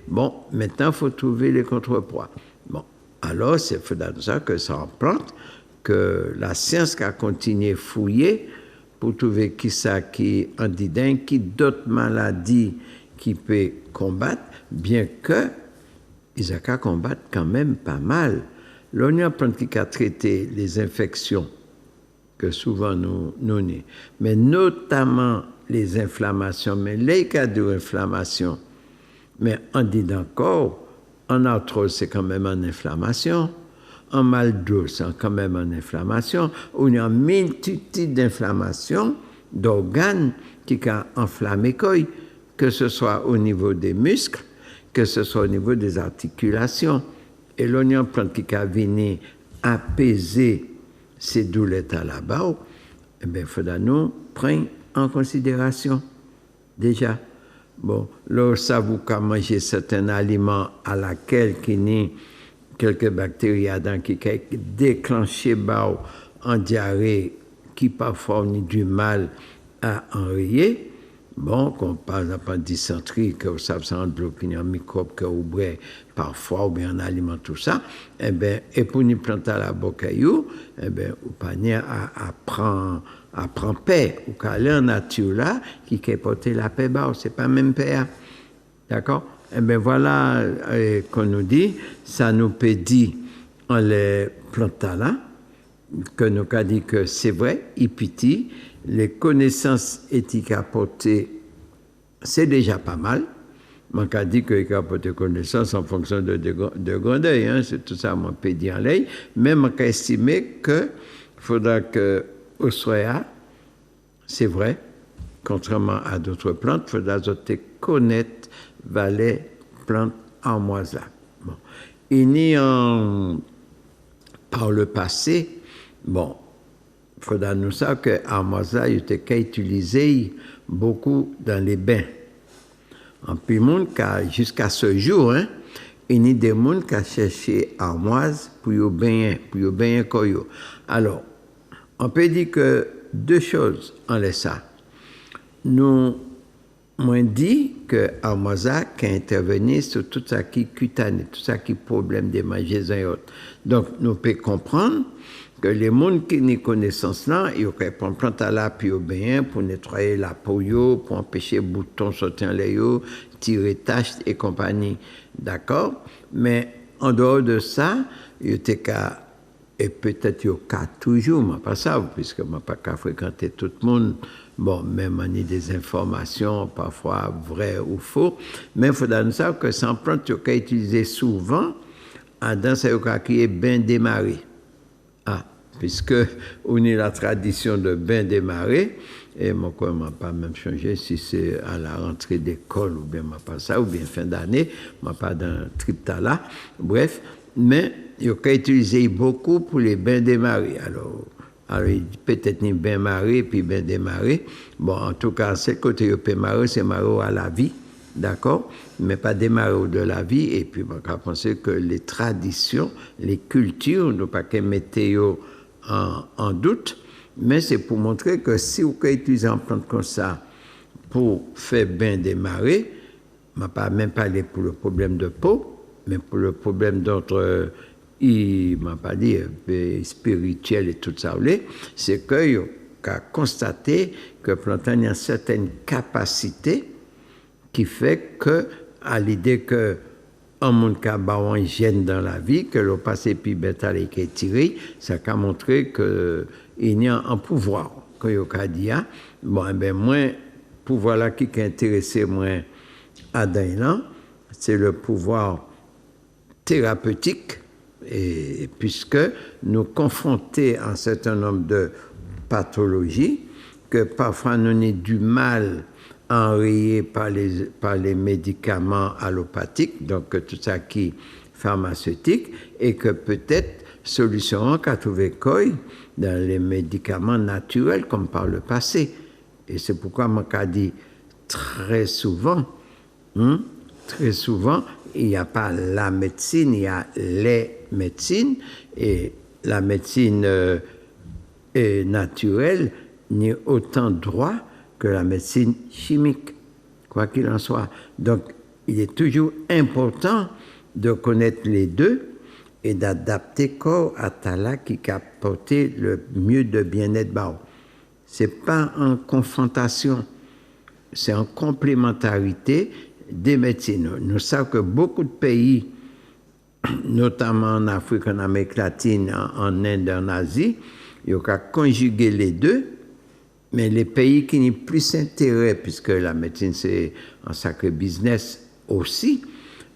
Bon, maintenant, il faut trouver les contrepoids. Bon, alors, c'est dans ça que ça en plante, que la science a continué à fouiller pour trouver qui ça qui en didin, qui d'autres maladies qui peut combattre, bien que ils ont qu'à combattre quand même pas mal. L'on a plein qui a traité les infections que souvent nous avons, mais notamment les inflammations, mais les cas d'inflammation, mais on dit encore, en arthrose, c'est quand même en inflammation. En mal d'eau, c'est quand même en inflammation. On a une multitude d'inflammations d'organes qui ont enflammé, que ce soit au niveau des muscles, que ce soit au niveau des articulations. Et l'on a plante qui a venu apaiser ces douleurs là-bas. Eh bien, il faudra nous prendre en considération déjà. Bon, là, ça vous qu'à manger certains aliments à laquelle qui n'est quelques bactéries qui déclenché en diarrhée qui parfois ont du mal à enrayer. Bon, comme par exemple en dysenterie, que vous savez, c'est un bloqué un microbe que vous boivez parfois ou bien un aliment, tout ça, eh bien, et pour nous planter à la bocaillou, eh bien, vous pouvez prendre paix, ou qu'aller en nature là, qui peut porter la paix bas, c'est pas même paix. D'accord? Eh bien, voilà qu'on nous dit, ça nous peut dire en les plantant là, que nous a dit que c'est vrai, ipiti, les connaissances éthiques apportées, c'est déjà pas mal. On a dit qu'il a apporté connaissances en fonction de grandeur, hein, c'est tout ça, on peut dire en l'air, mais on a estimé qu'il faudra que au soya, c'est vrai, contrairement à d'autres plantes, il faudra connaître les plantes armoisables. Bon. Il y a par le passé, bon, il faudra nous savoir que l'armoisage était utilisé beaucoup dans les bains. En plus, jusqu'à ce jour, hein, il y a des gens qui ont cherché armoise pour y baigner koyo. Alors, on peut dire que deux choses en laisse ça. Nous m'ont dit que l'armoisage qui a intervenu sur tout ça qui est cutané, tout ça qui est problème des mangeaisons et autres. Donc, nous pouvons comprendre que les gens qui ont connaissance là, ils peuvent prendre plante à la puis au bain pour nettoyer la peau, pour empêcher les boutons sortir en l'air, tirer taches et compagnie. D'accord? Mais en dehors de ça, ils étaient qu'à et peut-être il y a toujours, mais pas ça, puisque je n'ai pas qu'à fréquenter tout le monde, bon, même on a des informations, parfois vraies ou fausses, mais il faudra nous savoir que sans plante, il y a utilisé souvent, dans ce cas qui est bien démarré. Ah, puisque on a la tradition de bien démarrer, et moi, je ne pas même changé si c'est à la rentrée d'école ou bien pas ça, ou bien fin d'année, je pas dans tripta là, bref, mais il a utilisé beaucoup pour les bains démarrés. Alors peut-être ni bien marré puis bien démarré. Bon, en tout cas, c'est côté il peut marrer, c'est marrer à la vie, d'accord, mais pas démarrer de la vie. Et puis, on va penser que les traditions, les cultures, ne pas qu'elles mettent en doute, mais c'est pour montrer que si vous utilisez un plante comme ça pour faire bien démarrer, je ne vais pas même parler pour le problème de peau, mais pour le problème d'autres, il m'a pas dit spirituel et tout ça, c'est qu'il a constaté que Plantain a une certaine capacité qui fait que, à l'idée que un monde qui a un gène dans la vie, que le passé puis bétal et qui est tiré, ça a montré qu'il y a un pouvoir, que il a dit, bon, ben, moi, pouvoir là qui a intéressé moi à Daïlan, c'est le pouvoir thérapeutique, et puisque nous confrontés à un certain nombre de pathologies, que parfois nous avons du mal à enrayer par les médicaments allopathiques, donc tout ça qui est pharmaceutique, et que peut-être solution qu'a trouvé Coy dans les médicaments naturels comme par le passé. Et c'est pourquoi moi j'ai dit très souvent, il n'y a pas la médecine, il y a les médecines, et la médecine naturelle n'y a autant droit que la médecine chimique, quoi qu'il en soit. Donc, il est toujours important de connaître les deux et d'adapter corps à Tala qui a apporté le mieux de bien-être. Ce n'est pas en confrontation, c'est en complémentarité des médecines. Nous savons que beaucoup de pays, notamment en Afrique, en Amérique latine, en Inde, en Asie, ils ont conjugué les deux, mais les pays qui n'ont plus intérêt, puisque la médecine c'est un sacré business aussi,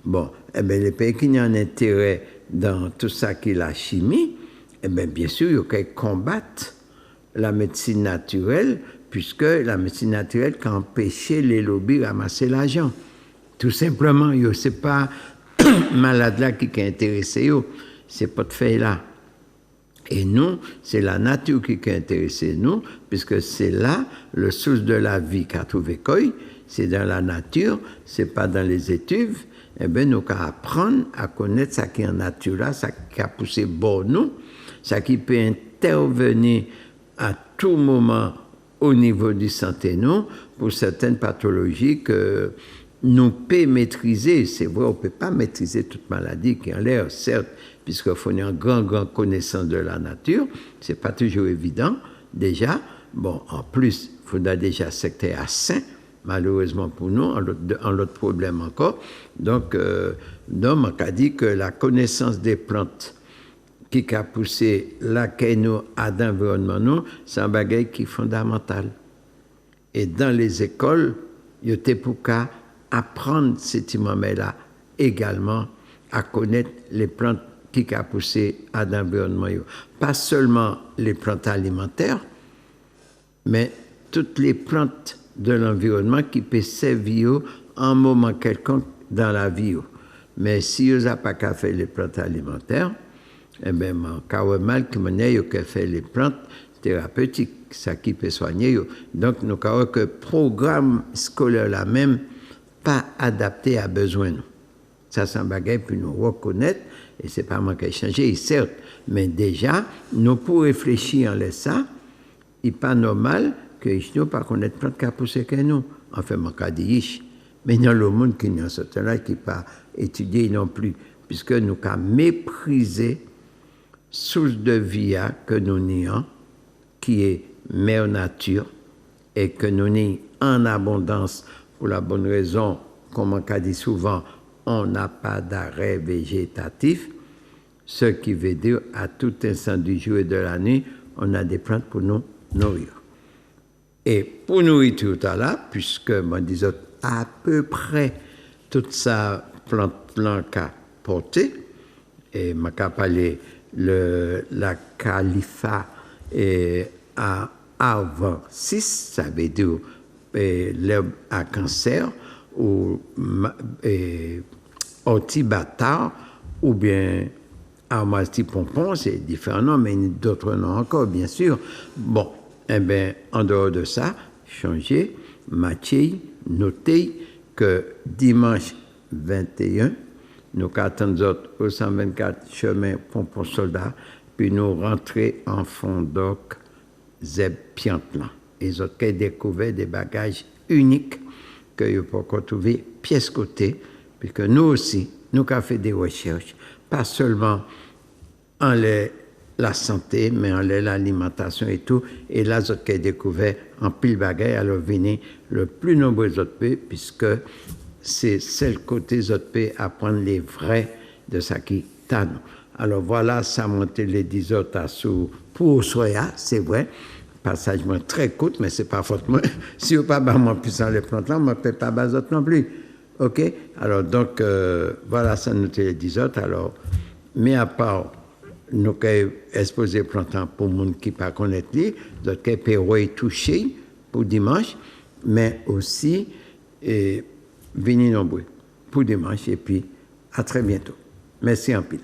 bon, eh bien, les pays qui n'ont intérêt dans tout ça qui est la chimie, eh bien, bien sûr, ils combattent la médecine naturelle, puisque la médecine naturelle qui a empêché les lobbies de ramasser l'argent. Tout simplement, ce n'est pas malade là qui est intéressé, c'est pas de fait là. Et nous, c'est la nature qui est intéressée nous, puisque c'est là le source de la vie qu'a trouvé Koy, c'est dans la nature, c'est pas dans les études. Eh bien, nous allons apprendre à connaître ça qui est en nature là, ça qui a poussé bon nous, ça qui peut intervenir à tout moment au niveau du santé nous, pour certaines pathologies que nous pouvons maîtriser. C'est vrai, on ne peut pas maîtriser toute maladie qui a l'air, certes, puisqu'il faut une grande connaissance de la nature. Ce n'est pas toujours évident, déjà. Bon, en plus, il faudra déjà secter à sain, malheureusement pour nous, en l'autre problème encore. Donc, on a dit que la connaissance des plantes qui a poussé laquelle nous à l'environnement, nous, c'est un bagage qui est fondamental. Et dans les écoles, il y a pour qu'à apprendre ces moments-là également à connaître les plantes qui a poussé à l'environnement. Pas seulement les plantes alimentaires, mais toutes les plantes de l'environnement qui peuvent servir à un moment quelconque dans la vie. Mais si vous n'avez pas qu'à faire les plantes alimentaires, eh bien, il mal que vous fait les plantes thérapeutiques, ça qui peut soigner. Donc, nous avons que le programme scolaire là même pas adapté à besoin. Ça, c'est un bagage pour nous reconnaître, et ce n'est pas moi qui ai changé, certes, mais déjà, nous pour réfléchir en laissant ça, il n'est pas normal que nous ne pas connaître plantes qui a poussé que nous. Enfin, moi, je dis, mais il y a le monde qui n'a pas étudié non plus, puisque nous avons méprisé source de vie que nous n'ayons, qui est mère nature, et que nous n'ayons en abondance pour la bonne raison, comme on dit souvent, on n'a pas d'arrêt végétatif. Ce qui veut dire, à tout instant du jour et de la nuit, on a des plantes pour nous nourrir. Et pour nourriture, là, puisque, moi, disons, à peu près, toute sa plante qu'a porté, et m'a parlé la califa et à avant 6, ça veut dire l'herbe à cancer, ou ortibatar, ou bien armasti pompon, c'est différents noms, mais d'autres noms encore, bien sûr. Bon, eh bien, en dehors de ça, changer, matcher, noter que dimanche 21, nous attendons au 124 chemin Pompon Soldat, puis nous rentrer en Fondoc, Zeb Piantlan. Et ils ont découvert des bagages uniques que vous pouvez trouver pièce côté, puisque nous aussi, nous avons fait des recherches, pas seulement en la santé, mais en l'alimentation et tout. Et là, vous avez découvert en pile bagages, alors venez le plus nombreux autres pays, puisque c'est le côté ZP à prendre les vrais de ça qui tano. Alors voilà, ça monte les 10 autres à sous pour soya, c'est vrai. Passage très court, mais c'est pas faute moi. Si vous pas moins puissant les plantes là, on ne peut pas bas autres non plus. OK? Alors donc, voilà, ça nous les 10 autres. Alors, mais à part, nous avons exposé plantes pour les gens qui ne connaissent pas, d'autres qui peuvent toucher pour dimanche, mais aussi, venez nombreux pour dimanche et puis à très bientôt. Merci en pile.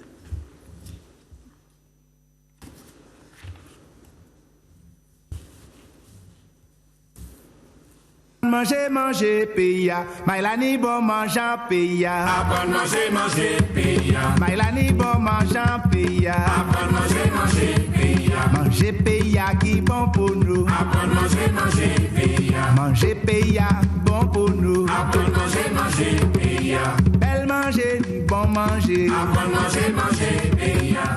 Manger, paya. Mailani bon mangeant, paya. Apprendre manger, paya. Mailani bon mangeant, paya. Apprendre manger, paya. Manger, paya qui bon pour nous. Apprendre manger, paya. Manger, paya bon pour nous. Apprendre manger, paya. Belle manger, bon manger. Apprendre manger, paya.